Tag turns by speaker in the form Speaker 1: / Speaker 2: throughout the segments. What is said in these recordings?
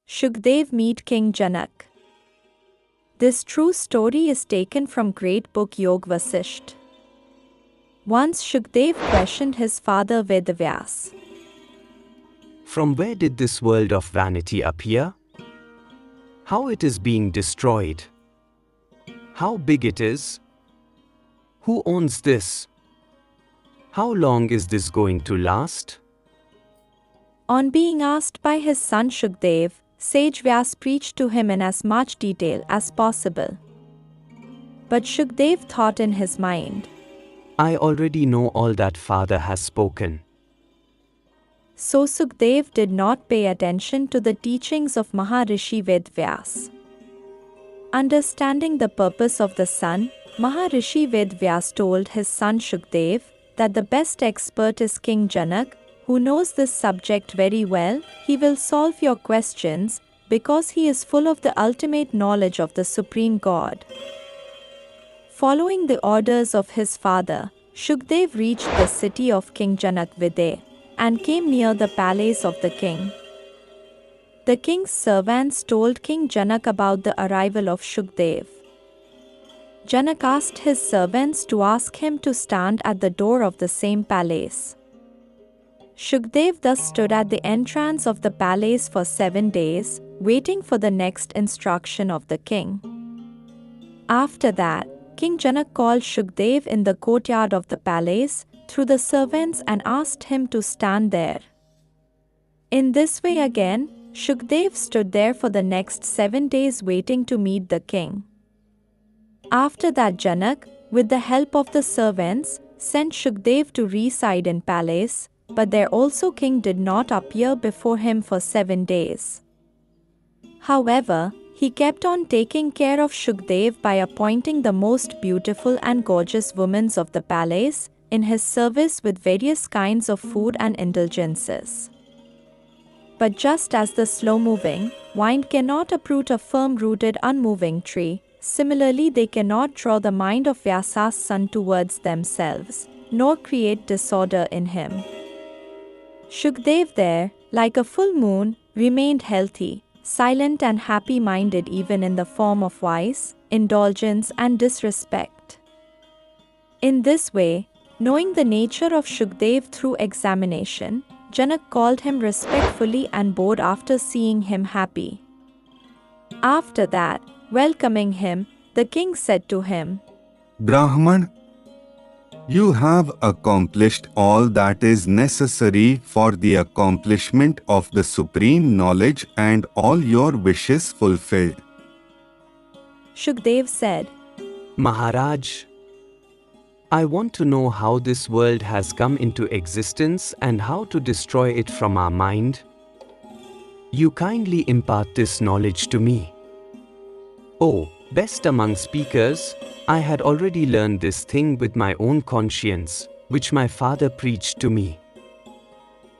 Speaker 1: Shukdev meet King Janak. This true story is taken from great book YogVasishth. Once Shukdev questioned his father Vedavyas.
Speaker 2: From where did this world of vanity appear? How it is being destroyed? How big it is? Who owns this? How long is this going to last?
Speaker 1: On being asked by his son Shukdev, sage Vyas preached to him in as much detail as possible. But Shukdev thought in his mind,
Speaker 2: I already know all that father has spoken.
Speaker 1: So Shukdev did not pay attention to the teachings of Maharishi Vedavyas. Understanding the purpose of the sun, Maharishi Vedavyas told his son Shukdev that the best expert is King Janak, who knows this subject very well. He will solve your questions because he is full of the ultimate knowledge of the Supreme God. Following the orders of his father, Shukdev reached the city of King Janak Videh and came near the palace of the king. The king's servants told King Janak about the arrival of Shukdev. Janak asked his servants to ask him to stand at the door of the same palace. Shukdev thus stood at the entrance of the palace for 7 days, waiting for the next instruction of the king. After that, King Janak called Shukdev in the courtyard of the palace through the servants and asked him to stand there. In this way again, Shukdev stood there for the next 7 days waiting to meet the king. After that, Janak, with the help of the servants, sent Shukdev to reside in palace, but there also king did not appear before him for 7 days. However, he kept on taking care of Shukdev by appointing the most beautiful and gorgeous women of the palace in his service with various kinds of food and indulgences. But just as the slow-moving wind cannot uproot a firm-rooted unmoving tree, similarly they cannot draw the mind of Vyasa's son towards themselves, nor create disorder in him. Shukdev there, like a full moon, remained healthy, silent and happy-minded even in the form of vice, indulgence and disrespect. In this way, knowing the nature of Shukdev through examination, Janak called him respectfully and bowed after seeing him happy. After that, welcoming him, the king said to him,
Speaker 3: Brahman, you have accomplished all that is necessary for the accomplishment of the supreme knowledge and all your wishes fulfilled.
Speaker 1: Shukdev said,
Speaker 2: Maharaj, I want to know how this world has come into existence and how to destroy it from our mind. You kindly impart this knowledge to me. Oh, best among speakers, I had already learned this thing with my own conscience, which my father preached to me.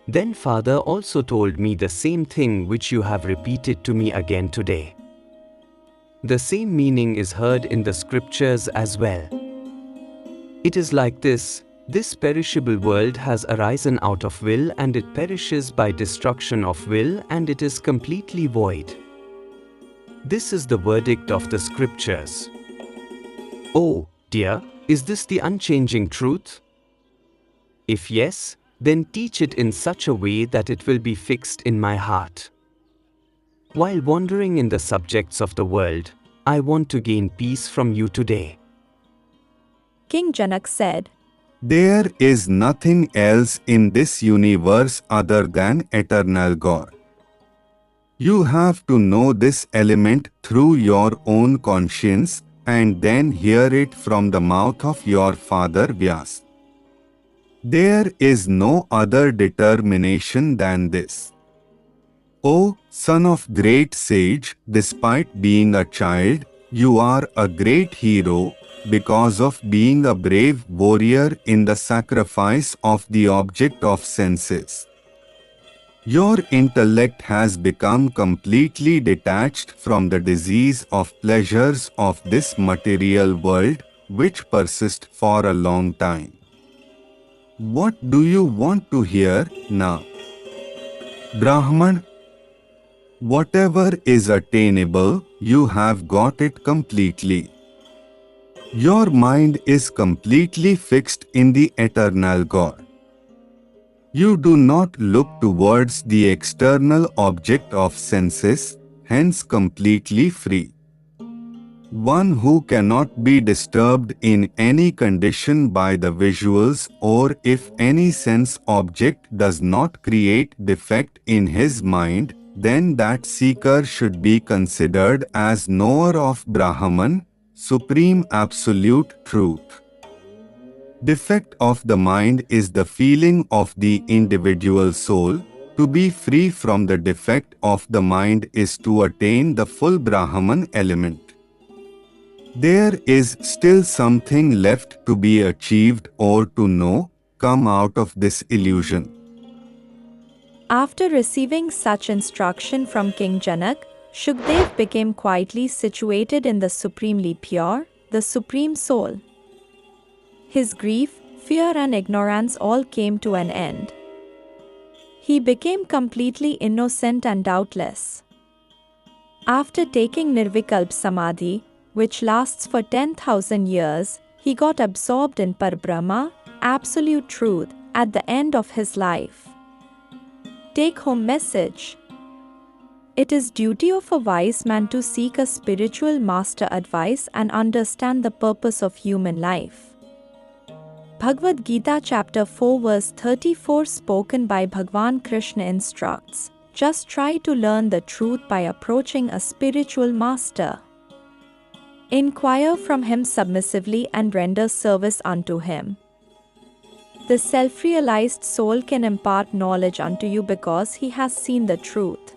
Speaker 2: Then father also told me the same thing which you have repeated to me again today. The same meaning is heard in the scriptures as well. It is like this perishable world has arisen out of will and it perishes by destruction of will and it is completely void. This is the verdict of the scriptures. Oh, dear, is this the unchanging truth? If yes, then teach it in such a way that it will be fixed in my heart. While wandering in the subjects of the world, I want to gain peace from you today.
Speaker 1: King Janak said,
Speaker 3: There is nothing else in this universe other than eternal God. You have to know this element through your own conscience and then hear it from the mouth of your father Vyas. There is no other determination than this. O son of great sage, despite being a child, you are a great hero because of being a brave warrior in the sacrifice of the object of senses. Your intellect has become completely detached from the disease of pleasures of this material world, which persist for a long time. What do you want to hear now? Brahman, Whatever is attainable, you have got it completely. Your mind is completely fixed in the eternal God. You do not look towards the external object of senses, hence completely free. One who cannot be disturbed in any condition by the visuals, or if any sense object does not create defect in his mind, then that seeker should be considered as knower of Brahman, Supreme Absolute Truth. Defect of the mind is the feeling of the individual soul. To be free from the defect of the mind is to attain the full Brahman element. There is still something left to be achieved or to know. Come out of this illusion.
Speaker 1: After receiving such instruction from King Janak, Shukdev became quietly situated in the supremely pure, the Supreme Soul. His grief, fear and ignorance all came to an end. He became completely innocent and doubtless. After taking Nirvikalp Samadhi, which lasts for 10,000 years, he got absorbed in Parbrahma, absolute truth, at the end of his life. Take-home message. It is duty of a wise man to seek a spiritual master advice and understand the purpose of human life. Bhagavad Gita chapter 4 verse 34 spoken by Bhagwan Krishna instructs, just try to learn the truth by approaching a spiritual master. Inquire from him submissively and render service unto him. The self-realized soul can impart knowledge unto you because he has seen the truth.